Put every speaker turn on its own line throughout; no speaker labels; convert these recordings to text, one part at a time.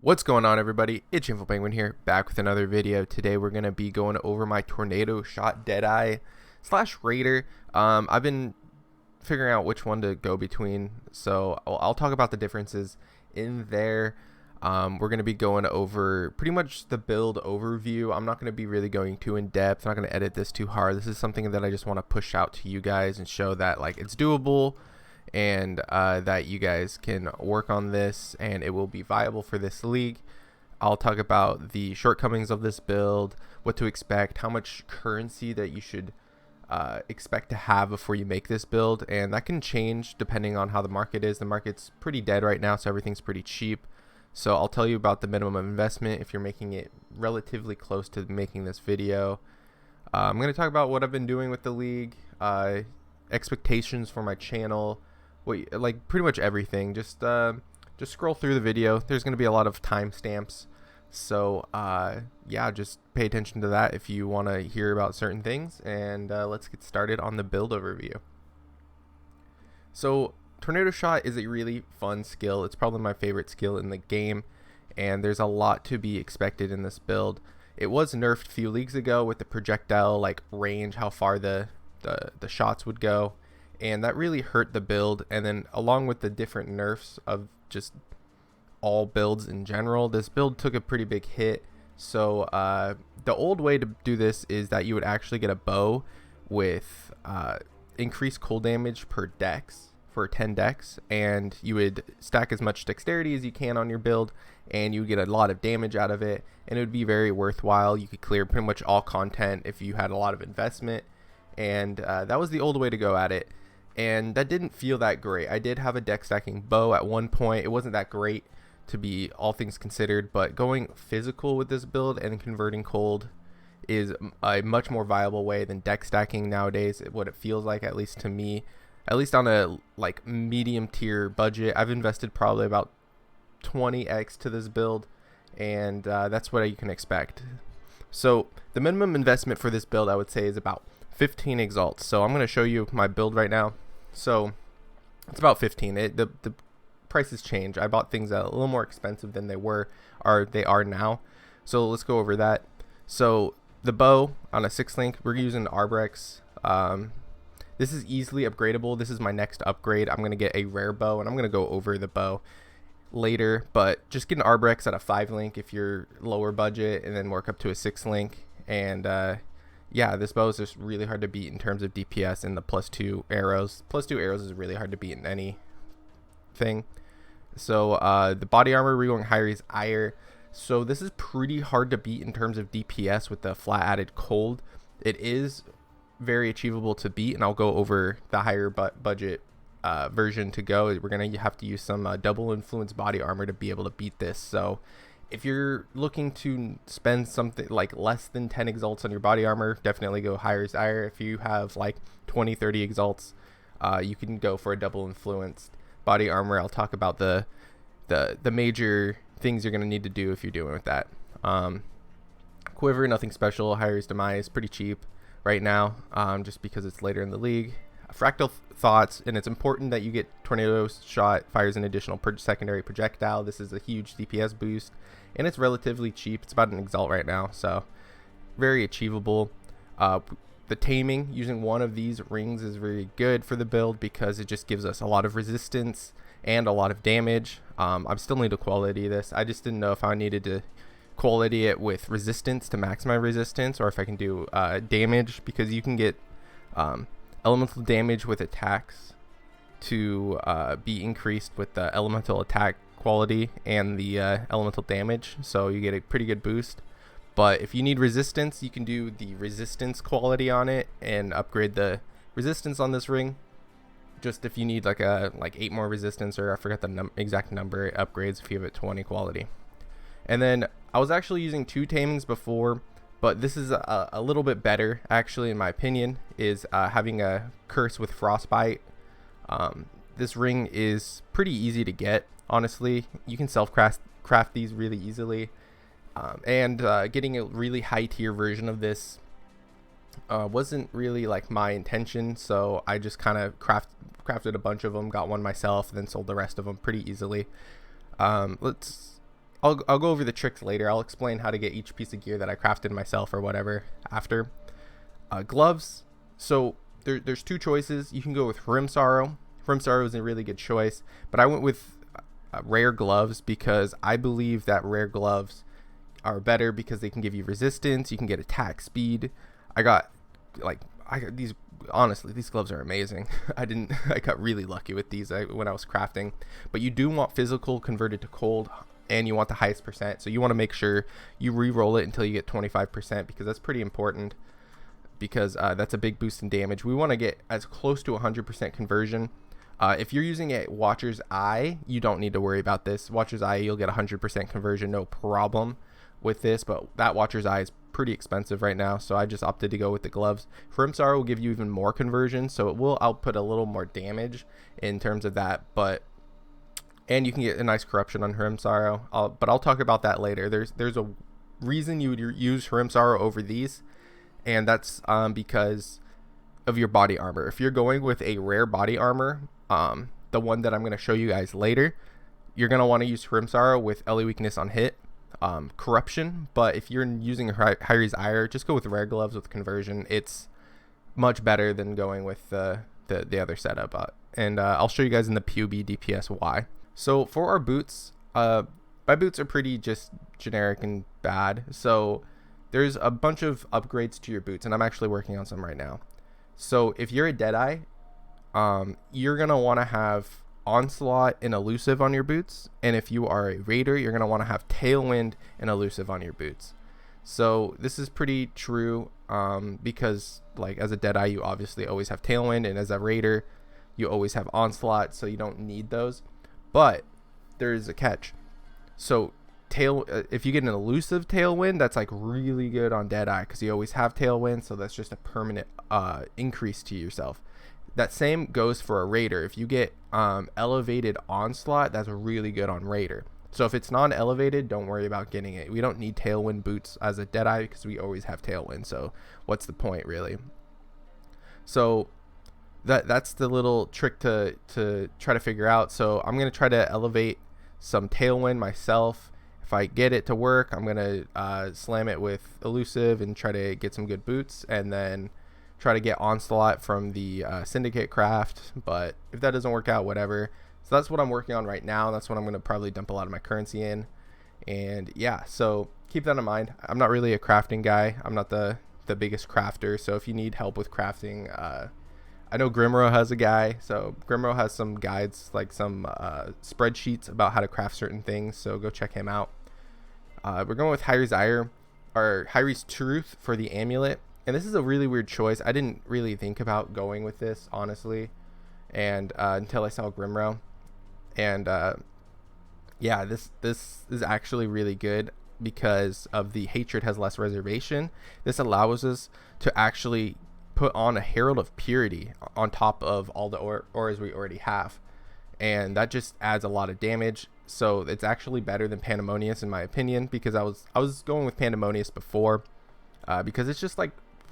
What's going on, everybody? It's ShamefulPenguin here, back with another video. Today we're going to be going over my tornado shot Deadeye slash Raider. I've been figuring out which one to go between, so I'll talk about the differences in there. We're going to be going over pretty much the build overview. I'm not going to be really going too in depth. I'm not going to edit this too hard. This is something that I just want to push out to you guys and show that like it's doable, and that you guys can work on this and it will be viable for this league. I'll talk about the shortcomings of this build, what to expect, how much currency that you should expect to have before you make this build, and that can change depending on how the market is. The market's pretty dead right now, so everything's pretty cheap. So I'll tell you about the minimum investment if you're making it relatively close to making this video. I'm going to talk about what I've been doing with the league, expectations for my channel, like pretty much everything. Just scroll through the video. There's going to be a lot of timestamps, so yeah, just pay attention to that if you want to hear about certain things. And let's get started on the build overview. So tornado shot is a really fun skill. It's probably my favorite skill in the game, and there's a lot to be expected in this build. It was nerfed a few leagues ago with the projectile like range, how far the shots would go, and that really hurt the build. And then along with the different nerfs of just all builds in general, this build took a pretty big hit. So the old way to do this is that you would actually get a bow with increased cool damage per dex for 10 dex, and you would stack as much dexterity as you can on your build, and you would get a lot of damage out of it, and it would be very worthwhile. You could clear pretty much all content if you had a lot of investment, and that was the old way to go at it. And that didn't feel that great. I did have a deck stacking bow at one point. It wasn't that great to be all things considered, but going physical with this build and converting cold is a much more viable way than deck stacking nowadays, what it feels like, at least to me. At least on a like medium tier budget, I've invested probably about 20x to this build, and that's what you can expect. So the minimum investment for this build, I would say, is about 15 exalts. So I'm going to show you my build right now. So it's about 15. The prices change. I bought things a little more expensive than they are now. So let's go over that. So the bow on a 6-link, we're using Arbrex. This is easily upgradable. This is my next upgrade. I'm going to get a rare bow, and I'm going to go over the bow later, but just get an Arbrex at a 5-link if you're lower budget, and then work up to a 6-link. And yeah, this bow is just really hard to beat in terms of DPS and the +2 arrows. +2 arrows is really hard to beat in anything. So the body armor, we're going higher is ire. So this is pretty hard to beat in terms of DPS with the flat added cold. It is very achievable to beat, and I'll go over the higher budget version to go. We're gonna have to use some double influence body armor to be able to beat this. So if you're looking to spend something like less than 10 exalts on your body armor, definitely go higher as ire. If you have like 20-30 exalts, you can go for a double influenced body armor. I'll talk about the major things you're gonna need to do if you're doing with that. Quiver, nothing special. Higher is demise, pretty cheap right now, just because it's later in the league. Fractal thoughts, and it's important that you get tornado shot, fires an additional secondary projectile. This is a huge DPS boost, and it's relatively cheap. It's about an exalt right now, so very achievable. The taming, using one of these rings, is very good for the build because it just gives us a lot of resistance and a lot of damage. I still need to quality this. I just didn't know if I needed to quality it with resistance to max my resistance, or if I can do damage, because you can get elemental damage with attacks to be increased with the elemental attack quality and the elemental damage, so you get a pretty good boost. But if you need resistance, you can do the resistance quality on it and upgrade the resistance on this ring. Just if you need like 8 more resistance, or I forgot the exact number, it upgrades if you have it 20 quality. And then I was actually using 2 tamings before, but this is a little bit better, actually, in my opinion, is having a curse with frostbite. This ring is pretty easy to get, honestly. You can self-craft these really easily. And getting a really high tier version of this wasn't really like my intention, so I just kind of crafted a bunch of them, got one myself, and then sold the rest of them pretty easily. I'll go over the tricks later. I'll explain how to get each piece of gear that I crafted myself or whatever after. Gloves. So there's two choices. You can go with Rim Sorrow. Rim Sorrow is a really good choice, but I went with rare gloves because I believe that rare gloves are better because they can give you resistance. You can get attack speed. I got these. Honestly, these gloves are amazing. I got really lucky with these when I was crafting. But you do want physical converted to cold, and you want the highest percent. So you want to make sure you re-roll it until you get 25% because that's pretty important. Because that's a big boost in damage. We want to get as close to 100% conversion. If you're using a Watcher's Eye, you don't need to worry about this. Watcher's Eye, you'll get 100% conversion, no problem with this. But that Watcher's Eye is pretty expensive right now, so I just opted to go with the gloves. Rim Sorrow will give you even more conversion, so it will output a little more damage in terms of that. And you can get a nice corruption on Rim Sorrow. But I'll talk about that later. There's a reason you would use Rim Sorrow over these. And that's because of your body armor. If you're going with a rare body armor, the one that I'm going to show you guys later, you're going to want to use Rim Sorrow with LA weakness on hit, corruption. But if you're using Hyri's Ire, just go with rare gloves with conversion. It's much better than going with the other setup. And I'll show you guys in the PoE DPS why. So for our boots, my boots are pretty just generic and bad. So there's a bunch of upgrades to your boots, and I'm actually working on some right now. So if you're a Deadeye, you're going to want to have Onslaught and Elusive on your boots. And if you are a Raider, you're going to want to have Tailwind and Elusive on your boots. So this is pretty true because like as a Deadeye, you obviously always have Tailwind, and as a Raider, you always have Onslaught, so you don't need those. But there's a catch. So if you get an elusive Tailwind, that's like really good on Deadeye because you always have Tailwind, so that's just a permanent increase to yourself. That same goes for a Raider. If you get elevated Onslaught, that's really good on Raider. So if it's non-elevated, don't worry about getting it. We don't need Tailwind boots as a Deadeye because we always have Tailwind, so what's the point really? So that's the little trick to try to figure out. So I'm going to try to elevate some Tailwind myself. If I get it to work, I'm going to slam it with Elusive and try to get some good boots, and then try to get Onslaught from the Syndicate craft. But if that doesn't work out, whatever. So that's what I'm working on right now. That's what I'm going to probably dump a lot of my currency in. And yeah, so keep that in mind. I'm not really a crafting guy. I'm not the biggest crafter. So if you need help with crafting, I know Grimro has a guy, so Grimro has some guides, like some spreadsheets about how to craft certain things, so go check him out. We're going with Hyri's Ire, or Hyri's Truth for the amulet, and this is a really weird choice. I didn't really think about going with this, honestly, and until I saw Grimro, and yeah, this is actually really good because of the Hatred has less reservation. This allows us to actually put on a Herald of Purity on top of all the auras we already have, and that just adds a lot of damage. So it's actually better than Pandemonious in my opinion, because I was going with Pandemonious before because it's just like,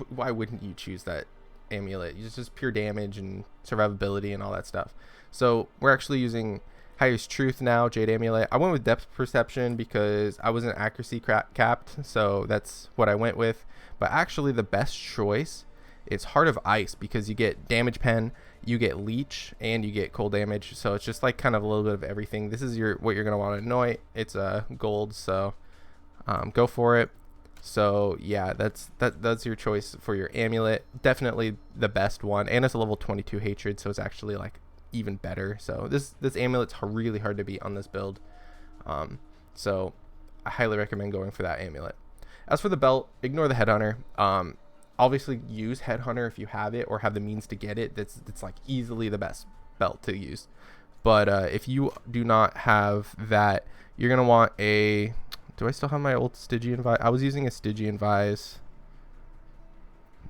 why wouldn't you choose that amulet? It's just pure damage and survivability and all that stuff. So we're actually using Hyri's Truth now, Jade Amulet. I went with Depth Perception because I wasn't accuracy capped, so that's what I went with. But actually the best choice, it's Heart of Ice, because you get Damage Pen, you get Leech, and you get cold damage. So it's just like kind of a little bit of everything. This is what you're going to want to anoint. It's gold, so go for it. So yeah, that's your choice for your amulet. Definitely the best one, and it's a level 22 Hatred, so it's actually like even better. So this amulet's really hard to beat on this build. So I highly recommend going for that amulet. As for the belt, ignore the Headhunter. Obviously use Headhunter if you have it or have the means to get it. That's like easily the best belt to use. But if you do not have that, you're gonna want a, do I still have my old Stygian Vise? I was using a Stygian Vise.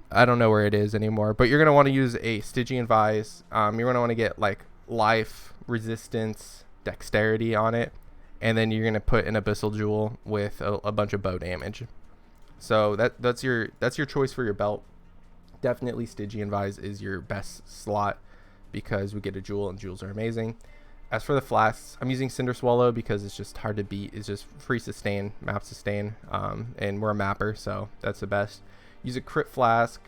I don't know where it is anymore, but you're gonna want to use a Stygian Vise. You're gonna want to get like life, resistance, dexterity on it, and then you're gonna put an Abyssal Jewel with a bunch of bow damage. So that's your choice for your belt. Definitely Stygian Vise is your best slot because we get a jewel, and jewels are amazing. As for the flasks, I'm using Cinder Swallow because it's just hard to beat. It's just free sustain, map sustain, and we're a mapper, so that's the best. Use a crit flask.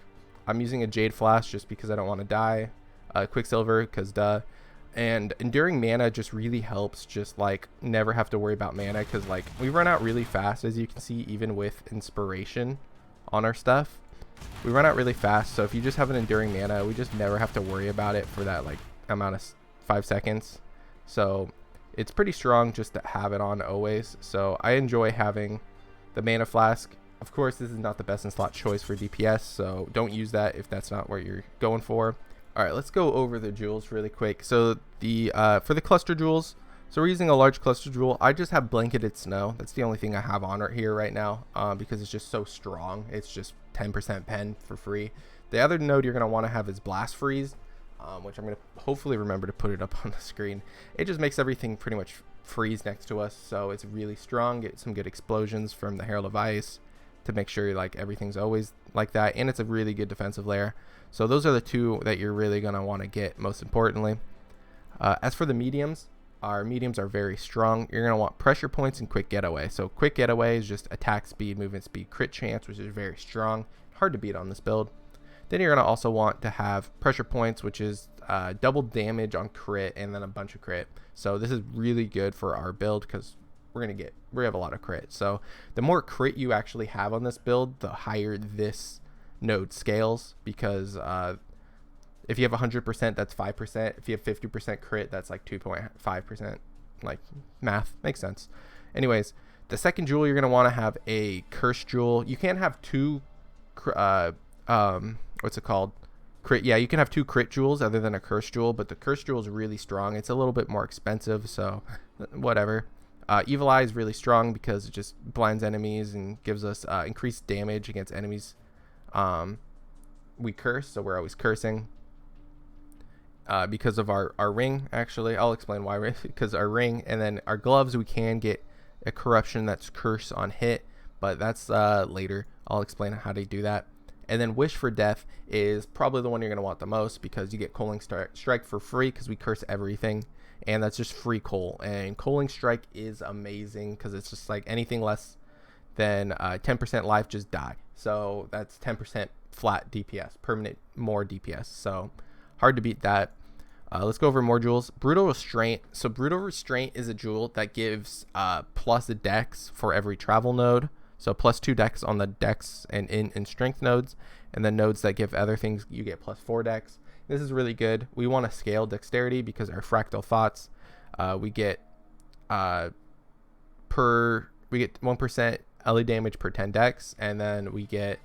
I'm using a Jade flask just because I don't want to die. Quicksilver, because duh. And Enduring Mana just really helps just like never have to worry about mana, because like we run out really fast, as you can see, even with Inspiration on our stuff. We run out really fast, so if you just have an Enduring Mana, we just never have to worry about it for that like amount of 5 seconds. So it's pretty strong just to have it on always. So I enjoy having the Mana Flask. Of course, this is not the best in slot choice for DPS, so don't use that if that's not what you're going for. All right, let's go over the jewels really quick. So the for the cluster jewels, so we're using a large cluster jewel. I just have Blanketed Snow. That's the only thing I have on right here right now, because it's just so strong. It's just 10% pen for free. The other node you're going to want to have is Blast Freeze, which I'm going to hopefully remember to put it up on the screen. It just makes everything pretty much freeze next to us, so it's really strong. Get some good explosions from the Herald of Ice to make sure like everything's always like that, and it's a really good defensive layer. So those are the two that you're really going to want to get most importantly. As for the mediums, our mediums are very strong. You're going to want Pressure Points and Quick Getaway. So Quick Getaway is just attack speed, movement speed, crit chance, which is very strong. Hard to beat on this build. Then you're going to also want to have Pressure Points, which is double damage on crit and then a bunch of crit. So this is really good for our build because we have a lot of crit. So the more crit you actually have on this build, the higher this node scales, because if you have 100%, that's 5%. If you have 50% crit, that's like 2.5%. Like, math makes sense. Anyways, the second jewel, you're going to want to have a Curse Jewel. You can't have two what's it called? Crit. Yeah, you can have two crit jewels other than a Curse Jewel, but the Curse Jewel is really strong. It's a little bit more expensive, so whatever. Evil Eye is really strong because it just blinds enemies and gives us increased damage against enemies. We curse, so we're always cursing. Because of our ring, actually. I'll explain why. Because our ring, and then our gloves, we can get a corruption that's curse on hit, but that's later. I'll explain how to do that. And then Wish for Death is probably the one you're going to want the most, because you get Coaling Strike for free because we curse everything, and that's just free coal. And Coaling Strike is amazing because it's just like anything less than 10% life, just die. So that's 10% flat DPS, permanent more DPS. So hard to beat that. Let's go over more jewels. Brutal Restraint. So Brutal Restraint is a jewel that gives plus a dex for every travel node. So plus 2 dex on the dex and strength nodes, and then nodes that give other things, you get plus 4 dex. This is really good. We want to scale dexterity because our fractal thoughts, we get 1% LE damage per 10 dex, and then we get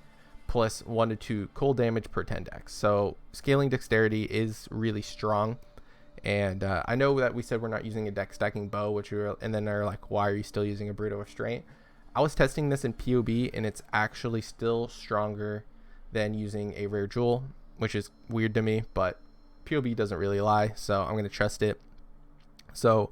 plus 1 to 2 cold damage per 10 dex. So scaling dexterity is really strong. And I know that we said we're not using a dex stacking bow, and then they're like, why are you still using a Brutal Restraint? I was testing this in PoB, and it's actually still stronger than using a rare jewel, which is weird to me, but PoB doesn't really lie, so I'm going to trust it. So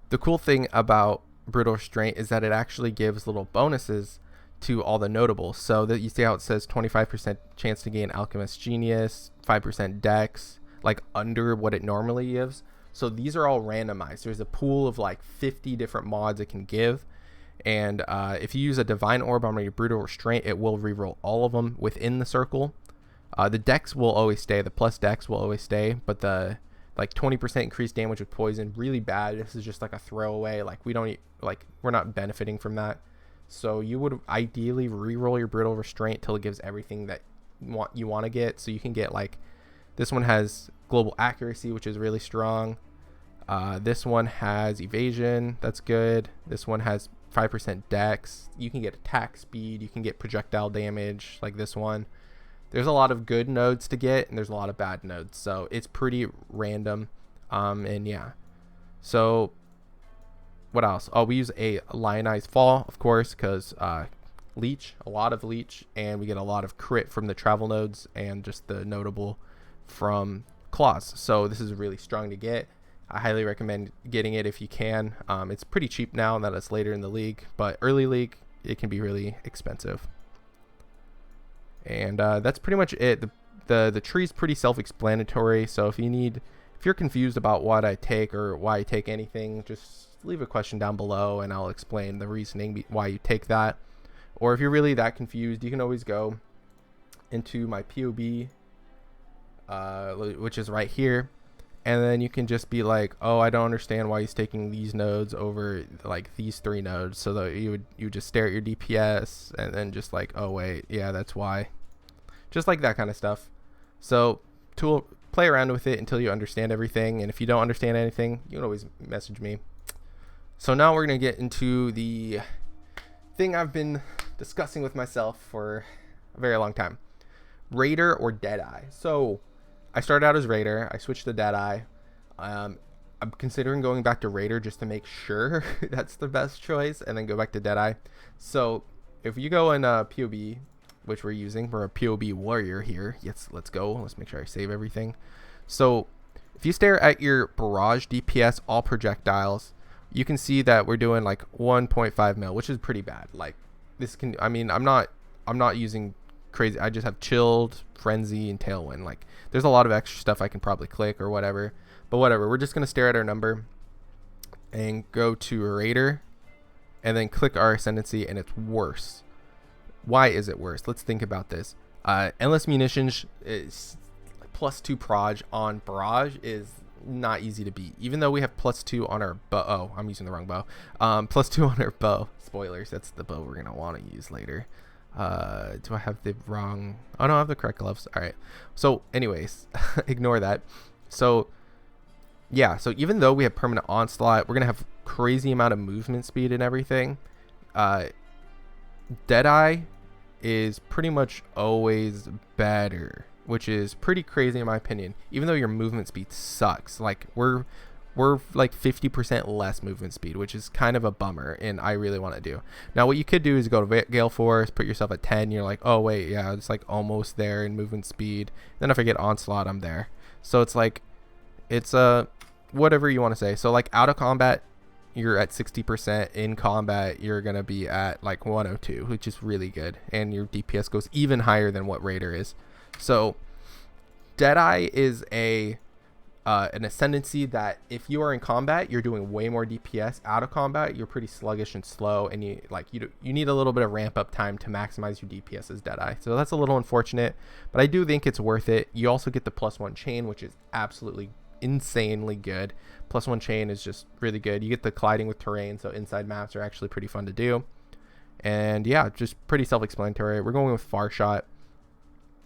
the cool thing about Brutal Restraint is that it actually gives little bonuses to all the notables. So that you see how it says 25% chance to gain Alchemist Genius, 5% Dex, like under what it normally gives. So these are all randomized. There's a pool of like 50 different mods it can give. And if you use a Divine Orb on your Brutal Restraint, it will reroll all of them within the circle. The dex will always stay. The plus dex will always stay. But the like 20% increased damage with poison, really bad. This is just like a throwaway. Like we're not benefiting from that. So you would ideally reroll your Brutal Restraint till it gives everything that you want to get. So you can get like, this one has Global Accuracy, which is really strong. This one has Evasion. That's good. This one has 5% dex. You can get attack speed. You can get projectile damage like this one. There's a lot of good nodes to get, and there's a lot of bad nodes. So it's pretty random. And yeah. So what else? Oh, we use a Lionized Fall, of course, because leech, a lot of leech, and we get a lot of crit from the travel nodes and just the notable from claws. So this is really strong to get. I highly recommend getting it if you can. It's pretty cheap now that it's later in the league, but early league, it can be really expensive. And that's pretty much it. The tree's pretty self-explanatory. So if you if you're confused about what I take or why I take anything, just leave a question down below and I'll explain the reasoning why you take that. Or if you're really that confused, you can always go into my POB, which is right here, and then you can just be like, oh, I don't understand why he's taking these nodes over like these 3 nodes. So that you would just stare at your DPS and then just like, oh wait, yeah, that's why. Just like that kind of stuff. So play around with it until you understand everything, and if you don't understand anything, you can always message me. So now we're gonna get into the thing I've been discussing with myself for a very long time: Raider or Deadeye. So I started out as Raider, I switched to Deadeye. I'm considering going back to Raider just to make sure that's the best choice, and then go back to Deadeye. So if you go in POB, which we're using, we're a POB warrior here. Yes, let's go. Let's make sure I save everything. So if you stare at your barrage DPS, all projectiles, you can see that we're doing like 1.5 mil, which is pretty bad. Like this can, I mean, I'm not using crazy. I just have chilled, frenzy, and tailwind. Like there's a lot of extra stuff I can probably click or whatever, but whatever. We're just gonna stare at our number and go to Raider, and then click our Ascendency, and it's worse. Why is it worse? Let's think about this. Endless munitions is +2 proj on barrage is not easy to beat, even though we have +2 on our bow. Oh, I'm using the wrong bow. +2 on our bow. Spoilers, that's the bow we're gonna want to use later. Do I have the wrong? Oh no, I have the correct gloves. All right, so anyways, ignore that. So yeah, so even though we have permanent onslaught, we're gonna have crazy amount of movement speed and everything. Deadeye is pretty much always better, which is pretty crazy in my opinion, even though your movement speed sucks. Like we're like 50% less movement speed, which is kind of a bummer, and I really want to do. Now what you could do is go to Gale Force, put yourself at 10, you're like, oh wait, yeah, it's like almost there in movement speed. Then if I get onslaught, I'm there. So it's like, it's whatever you want to say. So like out of combat, you're at 60%. In combat, you're gonna be at like 102, which is really good, and your DPS goes even higher than what Raider is. So Deadeye is an ascendancy that if you are in combat, you're doing way more DPS. Out of combat, you're pretty sluggish and slow, and you need a little bit of ramp up time to maximize your DPS as Deadeye. So that's a little unfortunate, but I do think it's worth it. You also get the +1 chain, which is absolutely insanely good. +1 chain is just really good. You get the colliding with terrain, so inside maps are actually pretty fun to do. And yeah, just pretty self-explanatory. We're going with far shot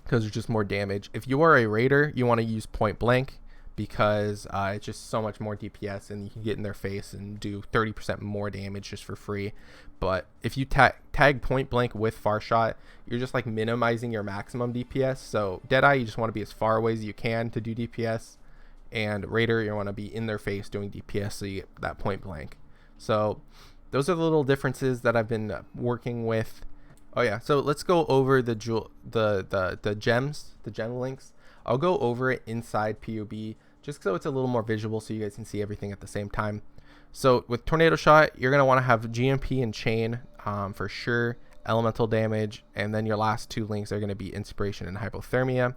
because there's just more damage. If you are a Raider, you want to use point blank because it's just so much more DPS, and you can get in their face and do 30% more damage just for free. But if you tag point blank with far shot, you're just like minimizing your maximum DPS. So Deadeye, you just want to be as far away as you can to do DPS, and Raider, you want to be in their face doing DPS, so you get that point blank. So those are the little differences that I've been working with. Oh yeah, so let's go over the gems, the gem links. I'll go over it inside POB just so it's a little more visual, so you guys can see everything at the same time. So with Tornado Shot, you're gonna want to have GMP and Chain for sure, elemental damage, and then your last 2 links are gonna be Inspiration and Hypothermia.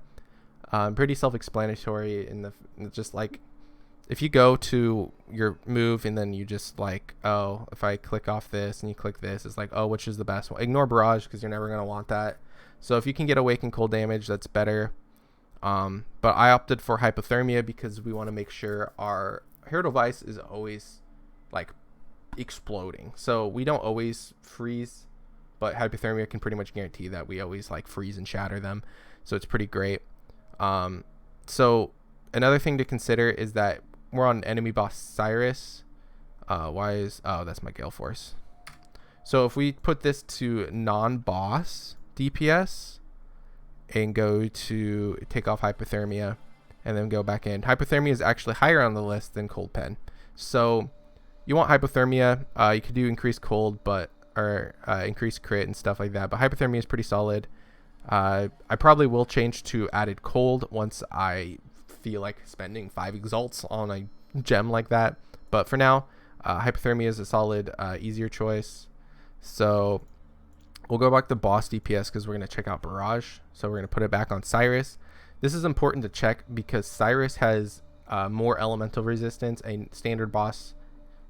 Pretty self-explanatory in the just like if you go to your move and then you just like, oh, if I click off this and you click this, it's like, oh, which is the best one? Ignore barrage because you're never going to want that. So if you can get awaken cold damage, that's better. But I opted for hypothermia because we want to make sure our Herald Vice is always like exploding. So we don't always freeze, but hypothermia can pretty much guarantee that we always like freeze and shatter them. So it's pretty great. So another thing to consider is that we're on enemy boss Cyrus. That's my Gale Force. So if we put this to non-boss DPS and go to take off hypothermia and then go back in, hypothermia is actually higher on the list than cold pen. So you want hypothermia. You could do increased cold, or increased crit and stuff like that, but hypothermia is pretty solid. I probably will change to added cold once I feel like spending 5 exalts on a gem like that, but for now hypothermia is a solid easier choice. So we'll go back to boss DPS because we're going to check out barrage. So we're going to put it back on Cyrus. This is important to check because Cyrus has more elemental resistance. A standard boss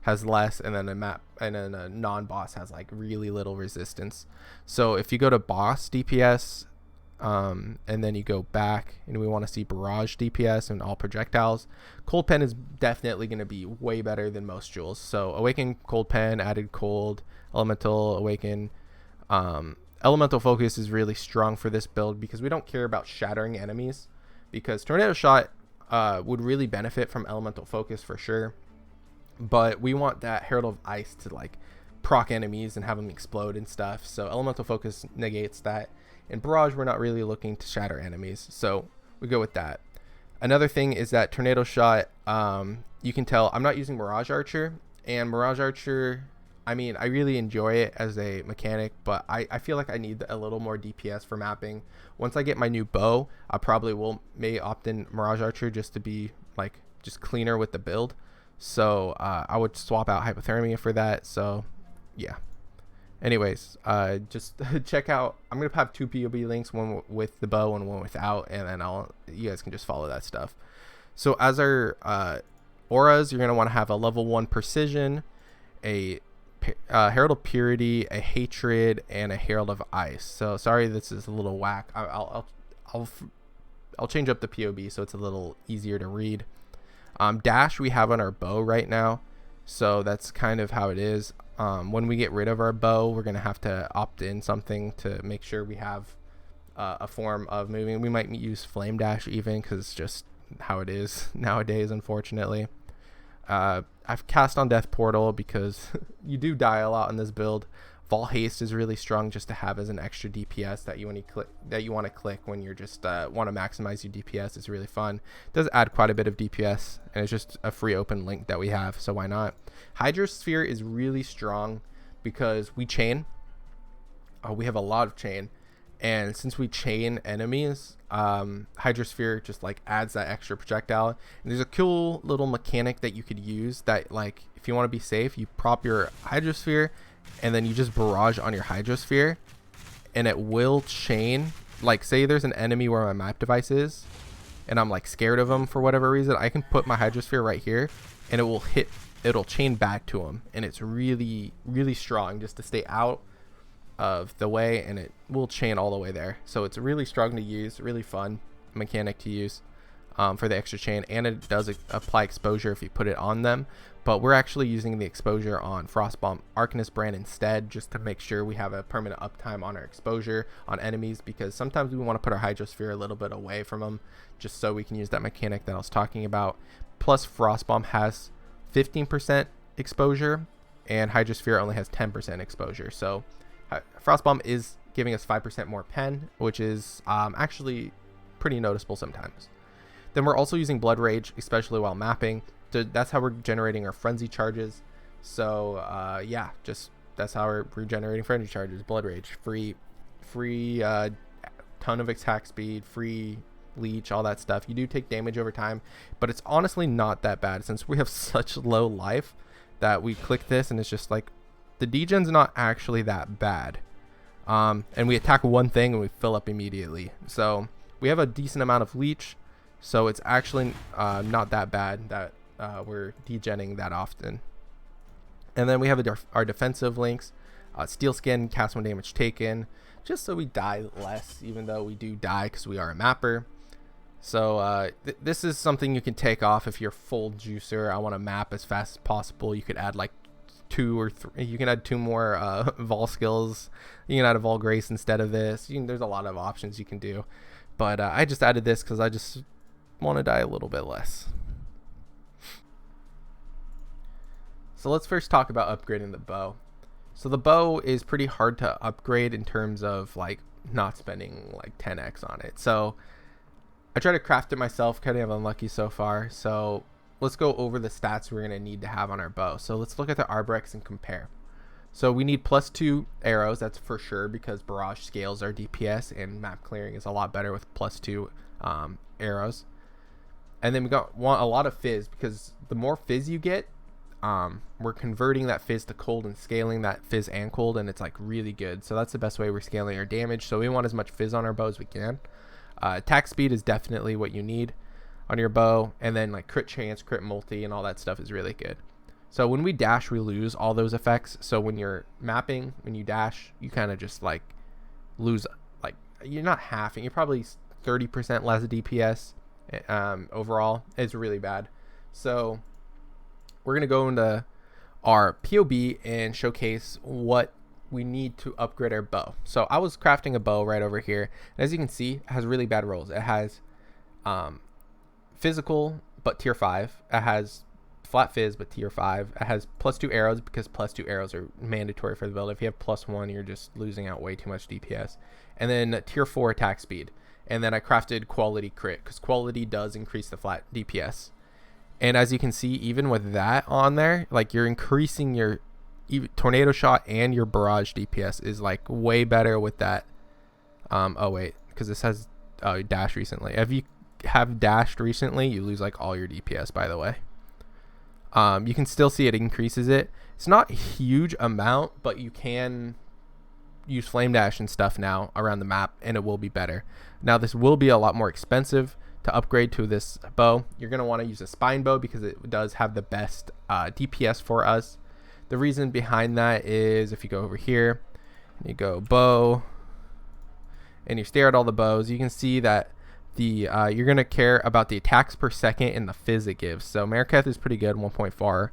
has less, and then a non-boss has like really little resistance. So if you go to boss DPS, and then you go back and we want to see barrage DPS and all projectiles, Cold Pen is definitely going to be way better than most jewels. So Awaken, Cold Pen, added Cold, Elemental, Awaken. Elemental Focus is really strong for this build because we don't care about shattering enemies, because Tornado Shot would really benefit from Elemental Focus for sure, but we want that Herald of Ice to like proc enemies and have them explode and stuff. So Elemental Focus negates that. In Barrage, we're not really looking to shatter enemies, so we go with that. Another thing is that Tornado Shot, you can tell I'm not using Mirage Archer, and Mirage Archer, I mean, I really enjoy it as a mechanic, but I feel like I need a little more DPS for mapping. Once I get my new bow, I probably may opt in Mirage Archer just to be like just cleaner with the build. So I would swap out Hypothermia for that. So yeah. Anyways, just check out, I'm going to have 2 POB links, one with the bow and one without, and then you guys can just follow that stuff. So as our auras, you're going to want to have a level 1 Precision, a Herald of Purity, a Hatred, and a Herald of Ice. So sorry, this is a little whack. I'll change up the POB so it's a little easier to read. Dash we have on our bow right now, so that's kind of how it is. When we get rid of our bow, we're going to have to opt in something to make sure we have a form of moving. We might use Flame Dash even, because it's just how it is nowadays, unfortunately. I've cast on Death Portal because you do die a lot in this build. Vol Haste is really strong just to have as an extra DPS that you want to click when you're just want to maximize your DPS. It's really fun. It does add quite a bit of DPS, and it's just a free open link that we have, so why not? Hydrosphere is really strong because we chain. We have a lot of chain, and since we chain enemies, Hydrosphere just like adds that extra projectile. And there's a cool little mechanic that you could use that, like, if you want to be safe, you prop your Hydrosphere and then you just barrage on your Hydrosphere, and it will chain. Like, say there's an enemy where my map device is, and I'm like scared of them for whatever reason, I can put my Hydrosphere right here, and it'll chain back to him, and it's really, really strong just to stay out of the way, and it will chain all the way there. So it's really strong to use, really fun mechanic to use for the extra chain, and it does apply exposure if you put it on them. But we're actually using the exposure on Frostbomb Arcanist Brand instead, just to make sure we have a permanent uptime on our exposure on enemies, because sometimes we want to put our Hydrosphere a little bit away from them just so we can use that mechanic that I was talking about. Plus Frostbomb has 15% exposure and Hydrosphere only has 10% exposure, so Frostbomb is giving us 5% more pen, which is actually pretty noticeable sometimes. Then we're also using Blood Rage, especially while mapping. That's how we're generating our frenzy charges. So yeah, just that's how we're generating frenzy charges. Blood Rage, free ton of attack speed, free leech, all that stuff. You do take damage over time, but it's honestly not that bad since we have such low life that we click this and it's just like the degen's not actually that bad. And we attack one thing and we fill up immediately. So we have a decent amount of leech, so it's actually not that bad that we're degenning that often. And then we have our defensive links. Steel Skin, cast 1 damage taken, just so we die less, even though we do die because we are a mapper. So this is something you can take off if you're full juicer. I want to map as fast as possible. You could add like 2 or 3. You can add 2 more Vol skills. You can add a Vol Grace instead of this. There's a lot of options you can do. But I just added this because I just want to die a little bit less. So let's first talk about upgrading the bow. So the bow is pretty hard to upgrade in terms of like not spending like 10x on it. So I try to craft it myself, kind of unlucky so far. So let's go over the stats we're going to need to have on our bow. So let's look at the Arbrex and compare. So we need +2 arrows, that's for sure, because Barrage scales our DPS and map clearing is a lot better with +2 arrows. And then we want a lot of fizz, because the more fizz you get, we're converting that fizz to cold and scaling that fizz and cold, and it's like really good. So that's the best way we're scaling our damage. So we want as much fizz on our bow as we can. Attack speed is definitely what you need. on your bow, and then like crit chance, crit multi, and all that stuff is really good. So when we dash, we lose all those effects. So when you're mapping, when you dash, you kind of just like lose, like you're not halving, you're probably 30% less DPS overall. It's really bad. So we're going to go into our POB and showcase what we need to upgrade our bow. So I was crafting a bow right over here. And as you can see, it has really bad rolls. It has physical, but tier 5. It has flat fizz, but tier 5. It has +2 arrows because +2 arrows are mandatory for the build. If you have +1, you're just losing out way too much DPS. And then tier 4 attack speed. And then I crafted quality crit because quality does increase the flat DPS. And as you can see, even with that on there, like you're increasing your tornado shot and your barrage DPS is like way better with that. Oh wait, because this has dash recently. If you have dashed recently, you lose like all your DPS, by the way. You can still see it increases it. It's not a huge amount, but you can use flame dash and stuff now around the map, and it will be better. Now this will be a lot more expensive to upgrade to this bow. You're going to want to use a spine bow because it does have the best DPS for us. The reason behind that is if you go over here and you go bow and you stare at all the bows, you can see that the you're going to care about the attacks per second and the fizz it gives. So Mariketh is pretty good, 1.4.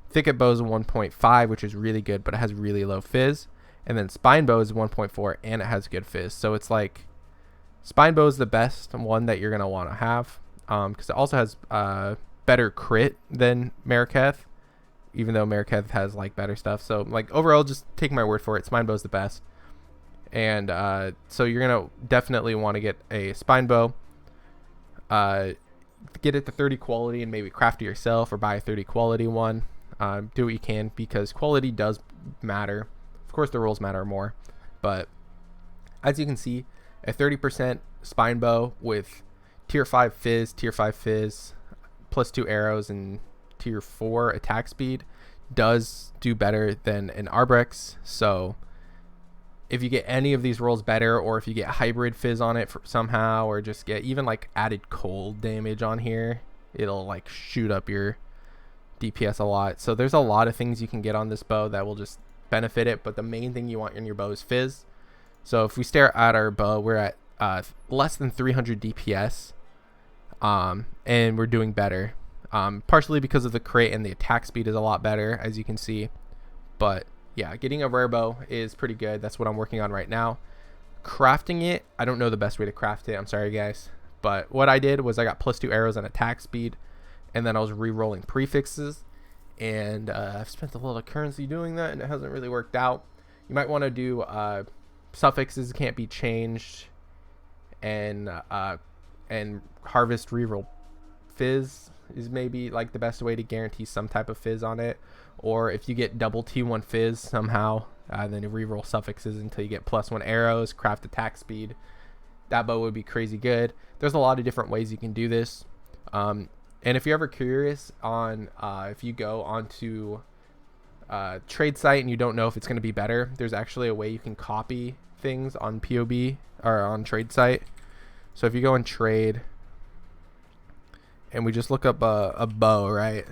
Thicket bow is 1.5, which is really good, but it has really low fizz. And then spine bow is 1.4 and it has good fizz. So it's like spine bow is the best one that you're going to want to have because it also has better crit than Mariketh, even though Mariketh has like better stuff. So like overall, just take my word for it, spine bow is the best. And so you're going to definitely want to get a spine bow, get it to 30 quality and maybe craft it yourself or buy a 30 quality one. Do what you can because quality does matter. Of course the rolls matter more, but as you can see, a 30% spine bow with tier 5 fizz, +2 arrows, and tier 4 attack speed does do better than an Arbrex. So if you get any of these rolls better, or if you get hybrid fizz on it somehow, or just get even like added cold damage on here, it'll like shoot up your DPS a lot. So there's a lot of things you can get on this bow that will just benefit it, but the main thing you want in your bow is fizz. So if we stare at our bow, we're at less than 300 DPS, and we're doing better, partially because of the crit and the attack speed is a lot better, as you can see. But yeah, getting a rare bow is pretty good. That's what I'm working on right now. Crafting it, I don't know the best way to craft it, I'm sorry guys, but what I did was I got +2 arrows and attack speed, and then I was re-rolling prefixes, and I've spent a lot of currency doing that and it hasn't really worked out. You might want to do suffixes can't be changed, and harvest reroll fizz is maybe like the best way to guarantee some type of fizz on it. Or if you get double T1 fizz somehow, then you reroll suffixes until you get +1 arrows, craft attack speed. That bow would be crazy good. There's a lot of different ways you can do this. And if you're ever curious on if you go onto trade site and you don't know if it's going to be better, there's actually a way you can copy things on POB or on trade site. So if you go and trade and we just look up a bow, right?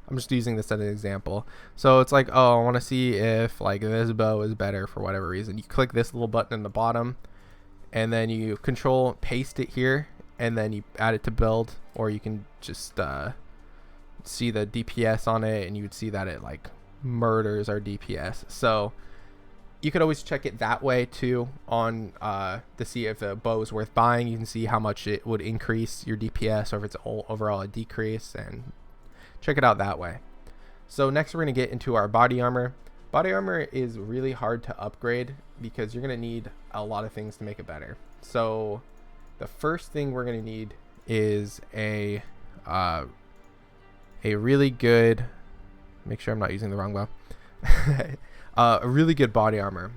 I'm just using this as an example. So it's like, oh, I want to see if like this bow is better for whatever reason. You click this little button in the bottom and then you control paste it here and then you add it to build, or you can just see the DPS on it and you would see that it like murders our DPS. So you could always check it that way too on to see if a bow is worth buying. You can see how much it would increase your DPS or if it's overall a decrease, and check it out that way. So next we're going to get into our body armor. Body armor is really hard to upgrade because you're going to need a lot of things to make it better. So the first thing we're going to need is a really good, make sure I'm not using the wrong bow, a really good body armor.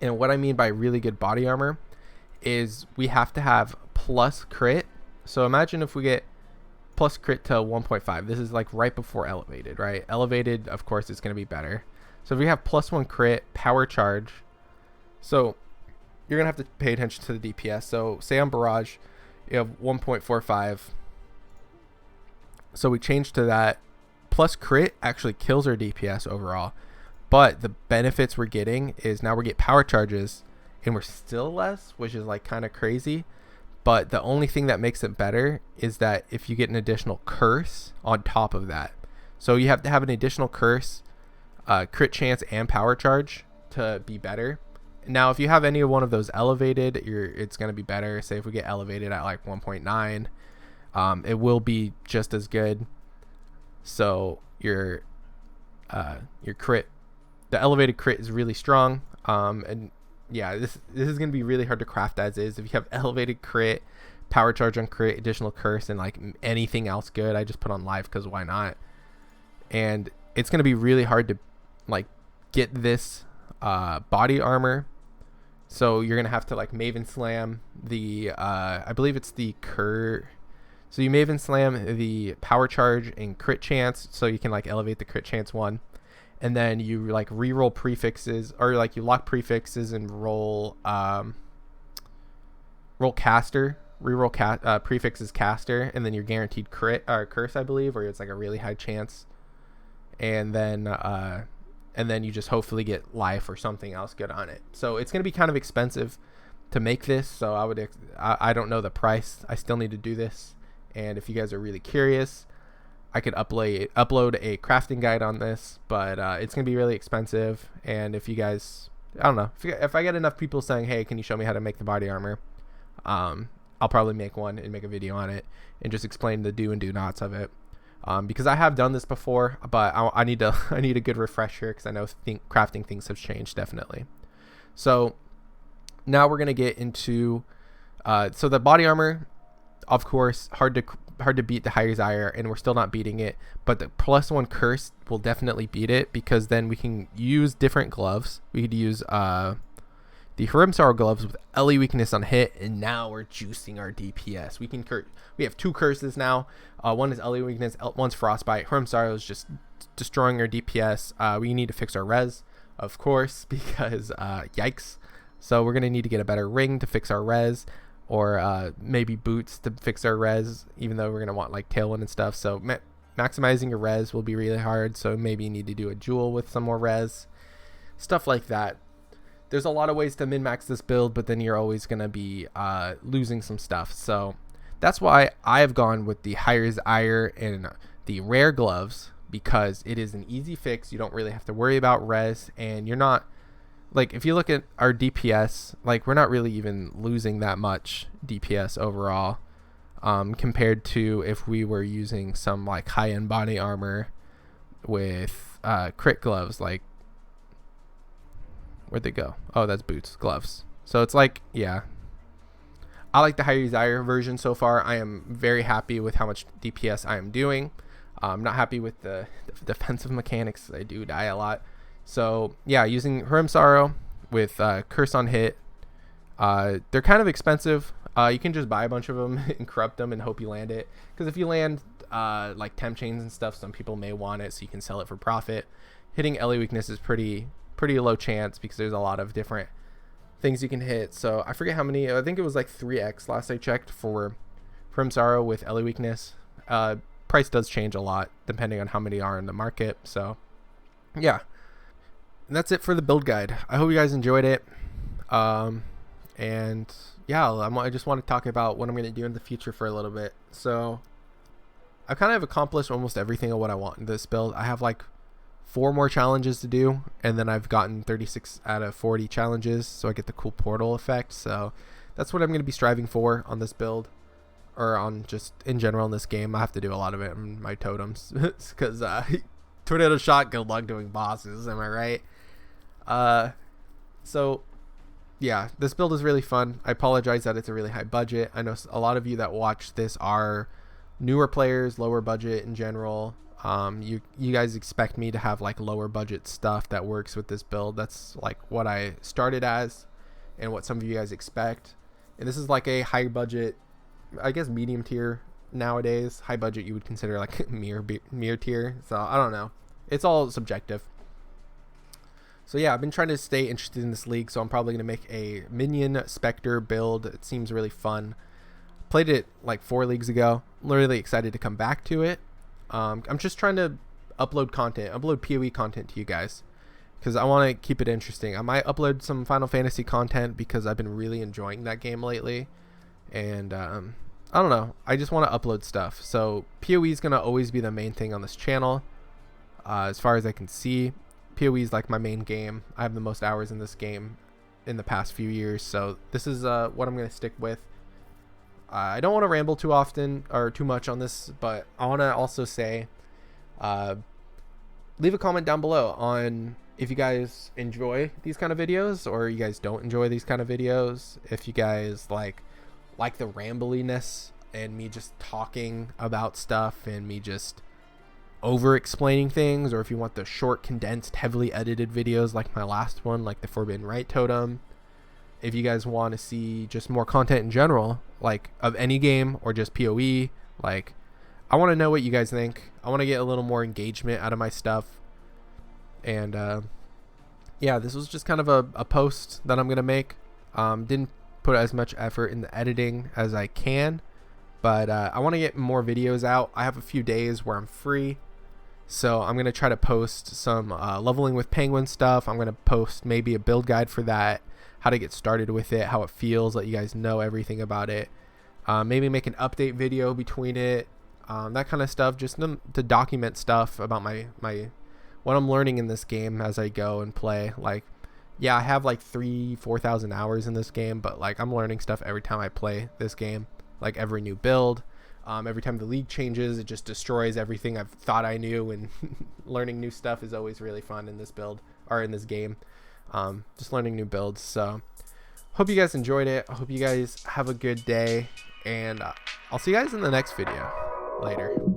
And what I mean by really good body armor is we have to have plus crit. So imagine if we get plus crit to 1.5. This is like right before elevated, right? Elevated, of course, it's going to be better. So if we have +1 crit, power charge, so you're going to have to pay attention to the DPS. So say on barrage, you have 1.45 So we changed to that. Plus crit actually kills our DPS overall. But the benefits we're getting is now we get power charges and we're still less, which is like kind of crazy. But the only thing that makes it better is that if you get an additional curse on top of that. So you have to have an additional curse, crit chance, and power charge to be better. Now, if you have any one of those elevated, it's going to be better. Say if we get elevated at like 1.9, it will be just as good. So your crit, the elevated crit is really strong. And yeah, this is going to be really hard to craft as is. If you have elevated crit, power charge on crit, additional curse, and like anything else good, I just put on live because why not? And it's going to be really hard to like get this body armor. So you're going to have to like Maven Slam the, I believe it's the so you Maven Slam the power charge and crit chance. So you can like elevate the crit chance one. And then you like re-roll prefixes, or like you lock prefixes and roll caster, re-roll prefixes caster, and then you're guaranteed crit or curse, I believe, or it's like a really high chance. And then you just hopefully get life or something else good on it. So it's going to be kind of expensive to make this. So I don't know the price. I still need to do this. And if you guys are really curious, I could upload a crafting guide on this, but it's going to be really expensive. And if you guys, I don't know, if I get enough people saying, hey, can you show me how to make the body armor? I'll probably make one and make a video on it and just explain the do and do nots of it. Because I have done this before, but I need a good refresher because I know crafting things have changed definitely. So now we're going to get into, so the body armor, of course, hard to beat the higher Exile, and we're still not beating it, but the +1 curse will definitely beat it, because then we can use different gloves. We could use the Sorrow gloves with LE weakness on hit, and now we're juicing our DPS. We have 2 curses now. One is LE weakness, one's frostbite. Sorrow is just destroying our DPS. We need to fix our res, of course, because yikes. So we're gonna need to get a better ring to fix our res, or maybe boots to fix our res, even though we're going to want like tailwind and stuff. So maximizing your res will be really hard. So maybe you need to do a jewel with some more res, stuff like that. There's a lot of ways to min-max this build, but then you're always going to be losing some stuff. So that's why I've gone with the higher Exile and the rare gloves, because it is an easy fix. You don't really have to worry about res, and you're not, like, if you look at our DPS, like, we're not really even losing that much DPS overall, compared to if we were using some like high-end body armor with crit gloves. Like, where'd they go? Oh, that's boots, gloves. So it's like, yeah, I like the higher Exile version so far. I am very happy with how much DPS I am doing. I'm not happy with the defensive mechanics. I do die a lot. So yeah, using Sorrow with curse on hit, they're kind of expensive. You can just buy a bunch of them and corrupt them and hope you land it, because if you land like temp chains and stuff, some people may want it, so you can sell it for profit. Hitting LE weakness is pretty low chance, because there's a lot of different things you can hit. So I forget how many, I think it was like 3x last I checked for Sorrow with LE weakness. Price does change a lot depending on how many are in the market. So yeah, and that's it for the build guide. I hope you guys enjoyed it. And yeah, I just want to talk about what I'm going to do in the future for a little bit. So I kind of accomplished almost everything of what I want in this build. I have like 4 more challenges to do, and then I've gotten 36 out of 40 challenges, so I get the cool portal effect. So that's what I'm going to be striving for on this build, or on just in general in this game. I have to do a lot of it in my totems, because tornado shot, good luck doing bosses, am I right? So yeah, this build is really fun. I apologize that it's a really high budget. I know a lot of you that watch this are newer players, lower budget in general. You guys expect me to have like lower budget stuff that works with this build. That's like what I started as, and what some of you guys expect. And this is like a high budget, I guess medium tier nowadays. High budget you would consider like mere tier. So I don't know. It's all subjective. So yeah, I've been trying to stay interested in this league, so I'm probably going to make a Minion Spectre build. It seems really fun. Played it like 4 leagues ago. I'm really excited to come back to it. I'm just trying to upload PoE content to you guys, because I want to keep it interesting. I might upload some Final Fantasy content because I've been really enjoying that game lately, and I don't know, I just want to upload stuff. So PoE is going to always be the main thing on this channel. As far as I can see, PoE is like my main game. I have the most hours in this game in the past few years, so this is what I'm going to stick with. I don't want to ramble too often or too much on this, but I want to also say, leave a comment down below on if you guys enjoy these kind of videos or you guys don't enjoy these kind of videos. If you guys like the rambliness and me just talking about stuff and me just over explaining things, or if you want the short, condensed, heavily edited videos like my last one, like the Forbidden Right Totem. If you guys want to see just more content in general, like of any game or just PoE, like I want to know what you guys think. I want to get a little more engagement out of my stuff. And yeah, this was just kind of a post that I'm going to make. Didn't put as much effort in the editing as I can, but I want to get more videos out. I have a few days where I'm free, so I'm going to try to post some leveling with Penguin stuff. I'm going to post maybe a build guide for that, how to get started with it, how it feels, let you guys know everything about it. Maybe make an update video between it, that kind of stuff, just to document stuff about my what I'm learning in this game as I go and play. Like, yeah, I have like 4,000 hours in this game, but like I'm learning stuff every time I play this game. Like every new build, every time the league changes, it just destroys everything I've thought I knew, and learning new stuff is always really fun in this build or in this game. Just learning new builds. So hope you guys enjoyed it. I hope you guys have a good day, and I'll see you guys in the next video. Later.